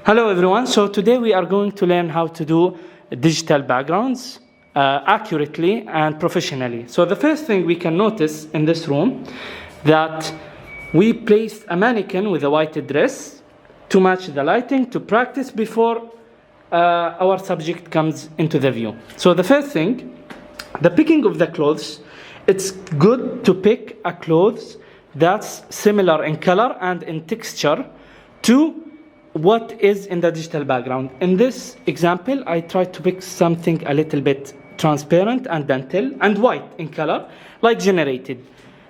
Hello everyone, so today we are going to learn how to do digital backgrounds accurately and professionally. So the first thing we can notice in this room that we placed a mannequin with a white dress to match the lighting to practice before our subject comes into the view. So the first thing, the picking of the clothes, it's good to pick a clothes that's similar in color and in texture to what is in the digital background. In this example, I tried to pick something a little bit transparent and dental and white in color, like generated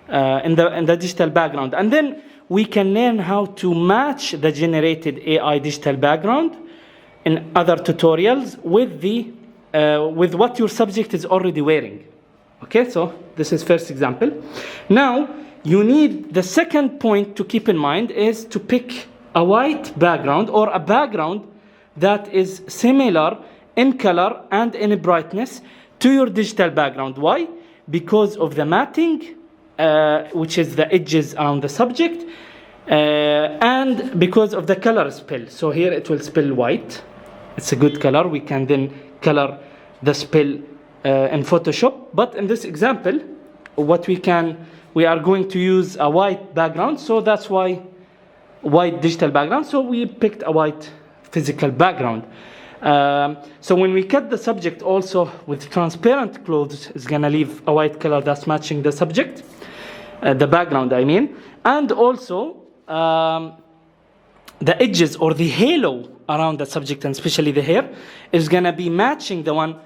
in the digital background. And then we can learn how to match the generated AI digital background in other tutorials with what your subject is already wearing. Okay, so this is first example. Now, you need the second point to keep in mind is to pick a white background or a background that is similar in color and in brightness to your digital background. Why? Because of the matting, which is the edges around the subject, and because of the color spill. So here it will spill white. It's a good color. We can then color the spill in Photoshop. But in this example, we are going to use a white background. So that's why white digital background, so we picked a white physical background. So when we cut the subject also with transparent clothes, it's gonna leave a white color that's matching the subject, the background I mean, and also the edges or the halo around the subject and especially the hair is gonna be matching the one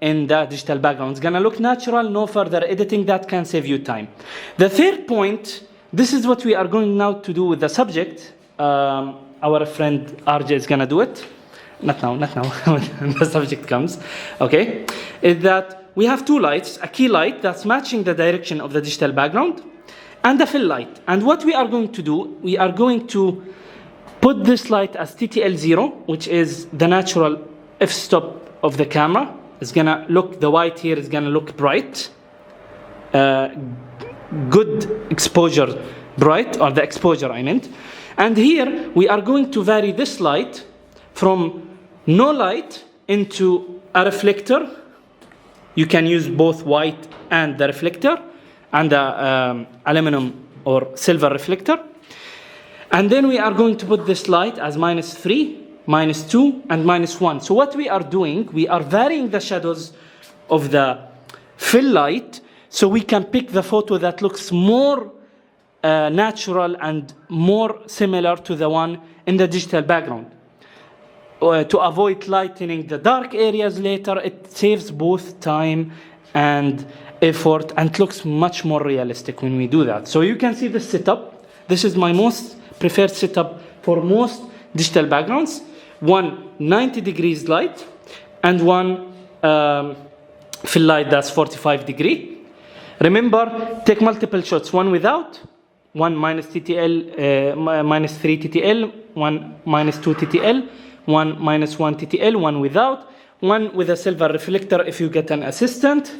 in the digital background. It's gonna look natural, no further editing, that can save you time. The third point, this is what we are going now to do with the subject. Our friend RJ is gonna do it. Not now, when the subject comes. Okay, is that we have two lights, a key light that's matching the direction of the digital background, and a fill light. And what we are going to do, we are going to put this light as TTL 0, which is the natural f-stop of the camera. It's gonna look, the white here is gonna look bright. Good exposure bright, or the exposure I meant. And here we are going to vary this light from no light into a reflector. You can use both white and the reflector and the aluminum or silver reflector. And then we are going to put this light as -3, -2, and -1. So what we are doing, we are varying the shadows of the fill light so we can pick the photo that looks more natural and more similar to the one in the digital background. To avoid lightening the dark areas later, it saves both time and effort and looks much more realistic when we do that. So you can see this setup. This is my most preferred setup for most digital backgrounds. One 90 degrees light and one fill light that's 45 degree. Remember, take multiple shots, one without, one -TTL, -3 TTL, one -2 TTL, one -1 TTL, one without, one with a silver reflector if you get an assistant.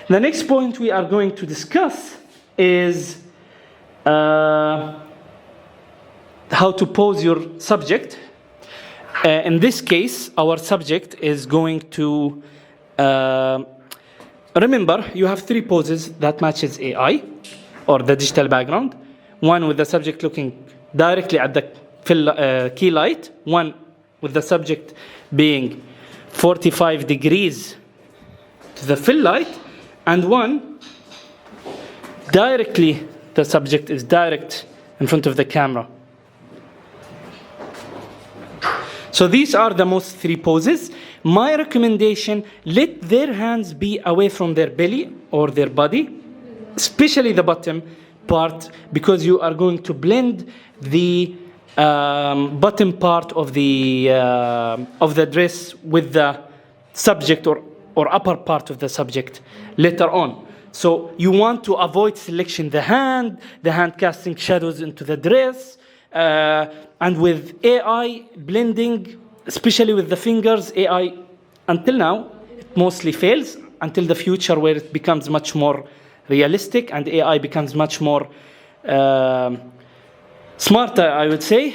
The next point we are going to discuss is how to pose your subject. In this case, our subject is going to remember, you have 3 poses that matches AI or the digital background. One with the subject looking directly at the key light. One with the subject being 45 degrees to the fill light. And one directly, the subject is direct in front of the camera. So these are the most 3 poses. My recommendation, let their hands be away from their belly or their body, especially the bottom part, because you are going to blend the bottom part of the dress with the subject or upper part of the subject later on. So you want to avoid selection the hand casting shadows into the dress, and with AI blending, especially with the fingers, AI until now it mostly fails, until the future where it becomes much more realistic and AI becomes much more smarter, I would say.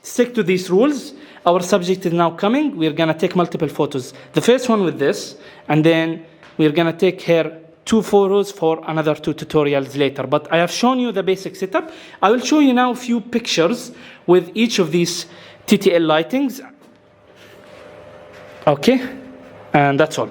Stick to these rules. our subject is now coming. We're gonna take multiple photos. The first one with this, and then we're gonna take here 2 photos for another 2 tutorials later. But I have shown you the basic setup. I will show you now a few pictures with each of these TTL lightings. Okay, and that's all.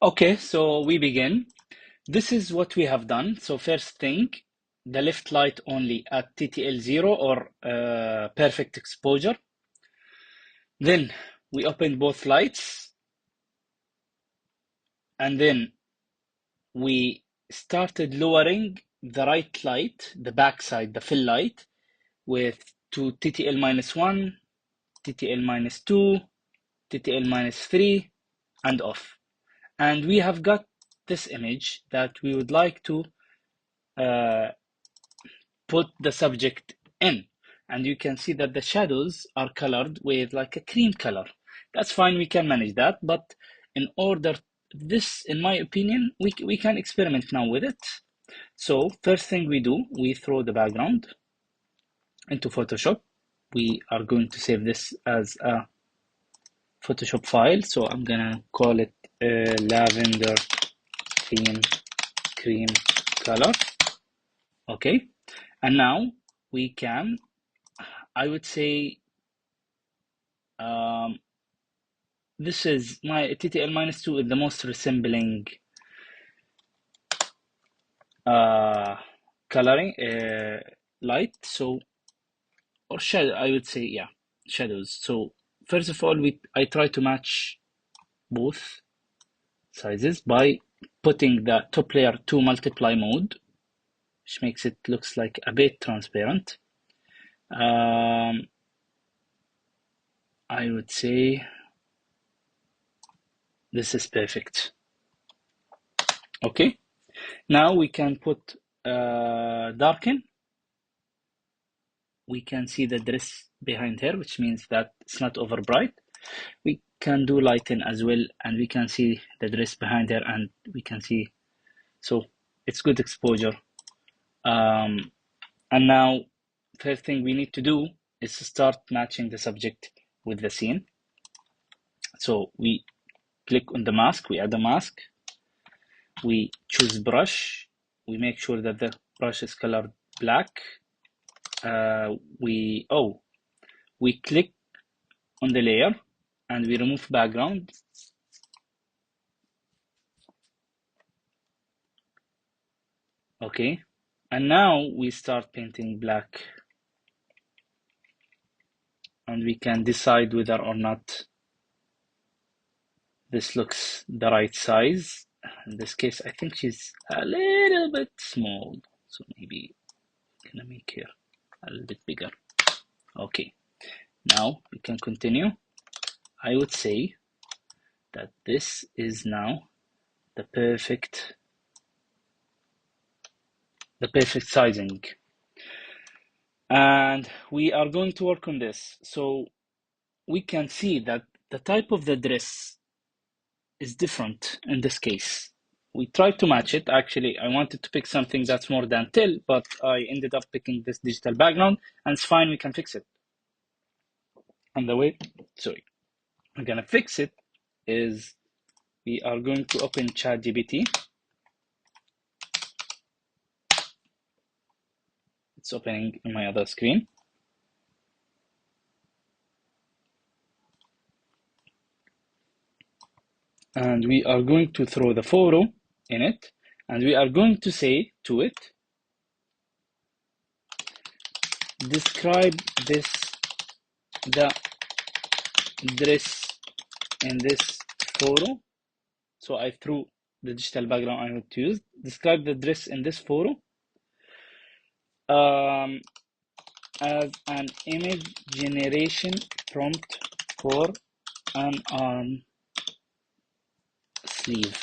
Okay, so we begin. This is what we have done. So first thing, the left light only at TTL 0 or perfect exposure. Then we opened both lights, and then we started lowering the right light, the back side, the fill light, with to TTL -1, TTL -2, TTL -3, and off. And we have got this image that we would like to put the subject in. And you can see that the shadows are colored with like a cream color. That's fine, we can manage that. But in order, this, in my opinion, we can experiment now with it. So first thing we do, we throw the background into Photoshop. We are going to save this as a Photoshop file. So I'm gonna call it lavender cream color. Okay, and now we can, I would say, this is my TTL -2 is the most resembling coloring light. So, or shadow, I would say, yeah, shadows. So first of all, I try to match both sizes by putting the top layer to multiply mode, which makes it looks like a bit transparent. I would say this is perfect. Okay, now we can put darken. We can see the dress behind her, which means that it's not over bright. We can do lighten as well, and we can see the dress behind her, and we can see, so it's good exposure. And now, first thing we need to do is to start matching the subject with the scene. So we click on the mask, we add a mask, we choose brush, we make sure that the brush is colored black. We click on the layer and we remove background. Okay, and now we start painting black, and we can decide whether or not this looks the right size. In this case, I think she's a little bit small, so maybe I'm gonna make her a little bit bigger. Okay, now we can continue. I would say that this is now the perfect sizing, and we are going to work on this. So we can see that the type of the dress is different in this case. We tried to match it. Actually, I wanted to pick something that's more dentelle, but I ended up picking this digital background, and it's fine, we can fix it. And the way, sorry, we're gonna fix it is we are going to open ChatGPT. It's opening on my other screen. And we are going to throw the photo in it, and we are going to say to it, describe the dress in this photo. So I threw the digital background I want to use. Describe the dress in this photo as an image generation prompt for an arm sleeve.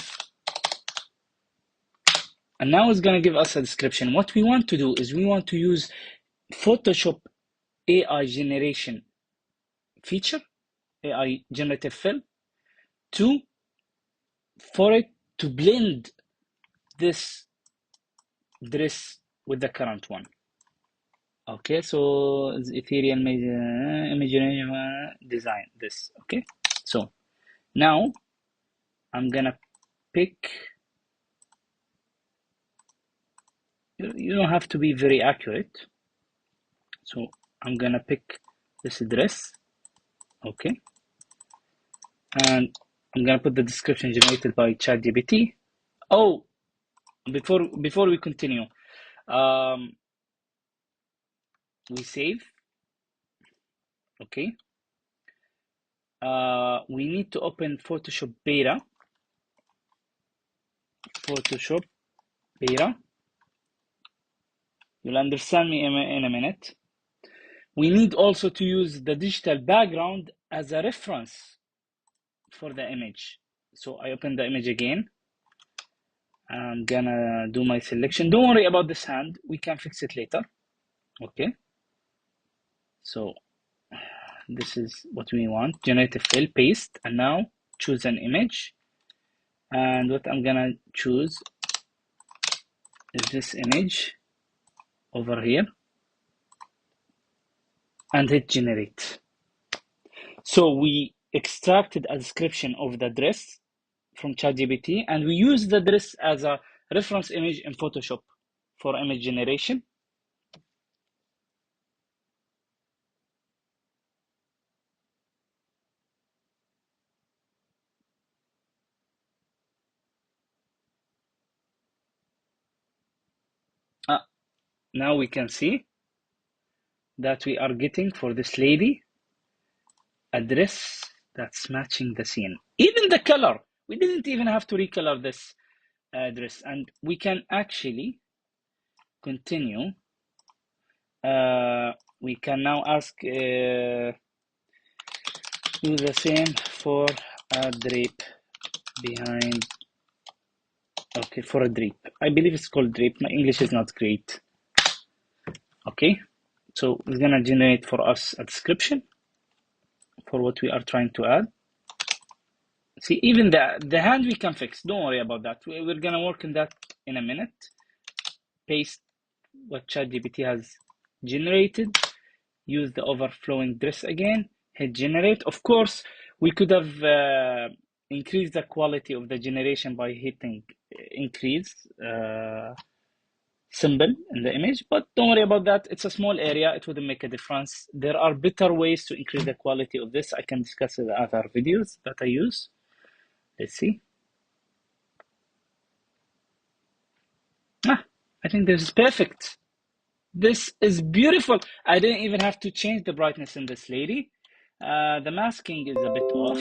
And now it's going to give us a description. What we want to do is we want to use Photoshop AI generation feature, AI generative fill, for it to blend this dress with the current one. Okay, so it's Ethereum image design this. Okay, so now I'm gonna pick. You don't have to be very accurate. So I'm gonna pick this dress. Okay, and I'm gonna put the description generated by ChatGPT. Oh, before we continue, we save. Okay. We need to open Photoshop beta. Photoshop beta. You'll understand me in a minute. We need also to use the digital background as a reference for the image. So I open the image again. I'm gonna do my selection. Don't worry about this hand. We can fix it later. Okay. So this is what we want. Generate a fill, paste, and now choose an image. And what I'm gonna choose is this image over here and hit generate. So we extracted a description of the dress from ChatGPT and we use the dress as a reference image in Photoshop for image generation. Now we can see that we are getting for this lady a dress that's matching the scene. Even the color, we didn't even have to recolor this dress, and we can actually continue. We can now ask do the same for a drape behind. Okay, for a drape. I believe it's called drape. My English is not great. Okay, so it's gonna generate for us a description for what we are trying to add. See, even the hand we can fix. Don't worry about that. We're gonna work on that in a minute. Paste what ChatGPT has generated. Use the overflowing dress again. Hit generate. Of course, we could have increased the quality of the generation by hitting increase symbol in the image, but don't worry about that. It's a small area. It wouldn't make a difference. There are better ways to increase the quality of this. I can discuss in other videos that I use. Let's see. I think this is perfect. This is beautiful. I didn't even have to change the brightness in this lady. The masking is a bit off.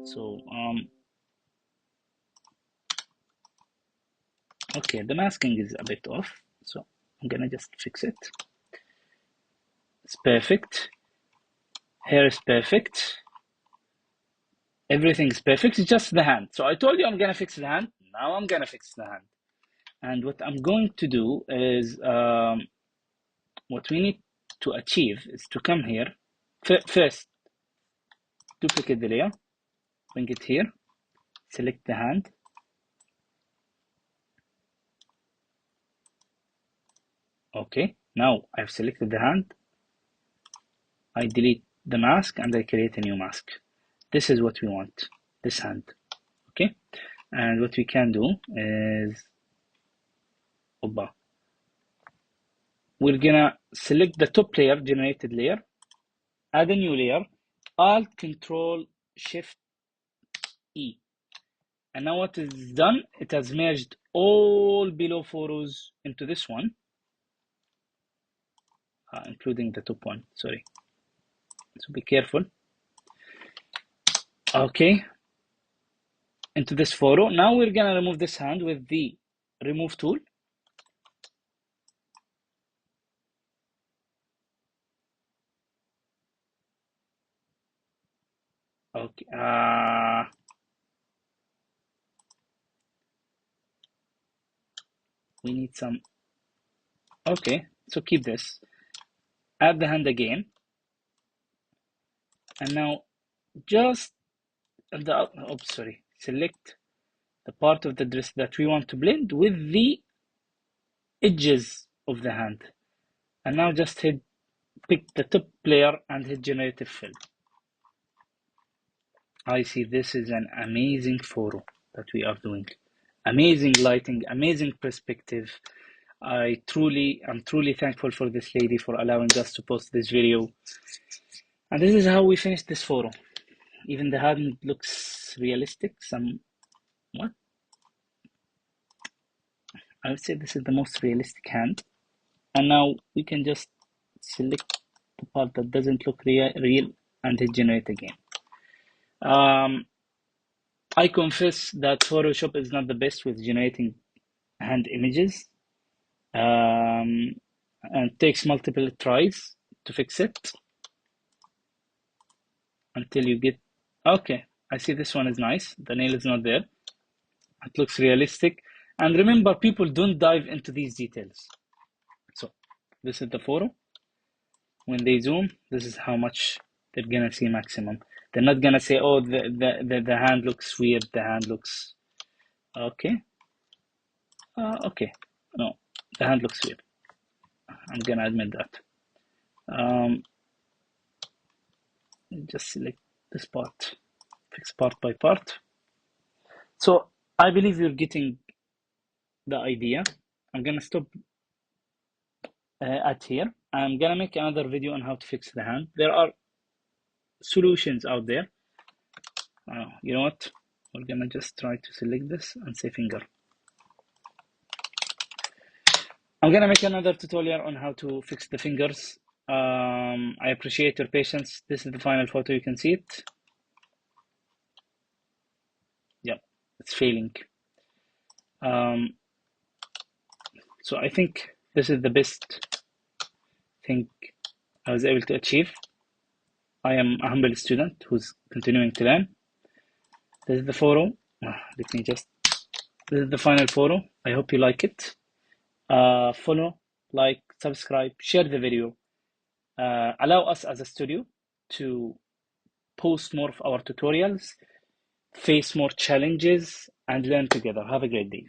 So, okay, the masking is a bit off. So I'm gonna just fix it. It's perfect. Hair is perfect. Everything's perfect. It's just the hand. So I told you I'm gonna fix the hand. Now I'm gonna fix the hand. And what I'm going to do is what we need to achieve is to come here. First, duplicate the layer, bring it here, select the hand. Okay, now I've selected the hand. I delete the mask and I create a new mask. This is what we want, this hand. Okay, and what we can do is, we're gonna select the top layer, generated layer, add a new layer, Alt Control Shift E. And now what is done, it has merged all below photos into this one, including the top one, sorry. So be careful. Okay, into this photo. Now we're gonna remove this hand with the remove tool. Okay, we need some, okay, so keep this. Add the hand again. And now just select the part of the dress that we want to blend with the edges of the hand. And now just pick the top layer and hit generative fill. I see this is an amazing photo that we are doing. Amazing lighting, amazing perspective. I'm truly thankful for this lady for allowing us to post this video. And this is how we finished this photo. Even the hand looks realistic, somewhat. I would say this is the most realistic hand. And now we can just select the part that doesn't look real and hit generate again. I confess that Photoshop is not the best with generating hand images, and takes multiple tries to fix it until you get, okay, I see this one is nice. The nail is not there. It looks realistic. And remember, people don't dive into these details. So this is the photo. When they zoom, this is how much they're gonna see maximum. They're not gonna say, oh, the hand looks weird, the hand looks, okay. Okay, no, the hand looks weird. I'm gonna admit that. Just select this part, fix part by part. So I believe you're getting the idea. I'm gonna stop at here. I'm gonna make another video on how to fix the hand. There are solutions out there. You know what? We're gonna just try to select this and say finger. I'm gonna make another tutorial on how to fix the fingers. I appreciate your patience. This is the final photo. You can see it. Yep, it's failing. So I think this is the best thing I was able to achieve. I am a humble student who's continuing to learn. This is the photo. This is the final photo. I hope you like it. Follow, like, subscribe, share the video. Allow us as a studio to post more of our tutorials, face more challenges, and learn together. Have a great day.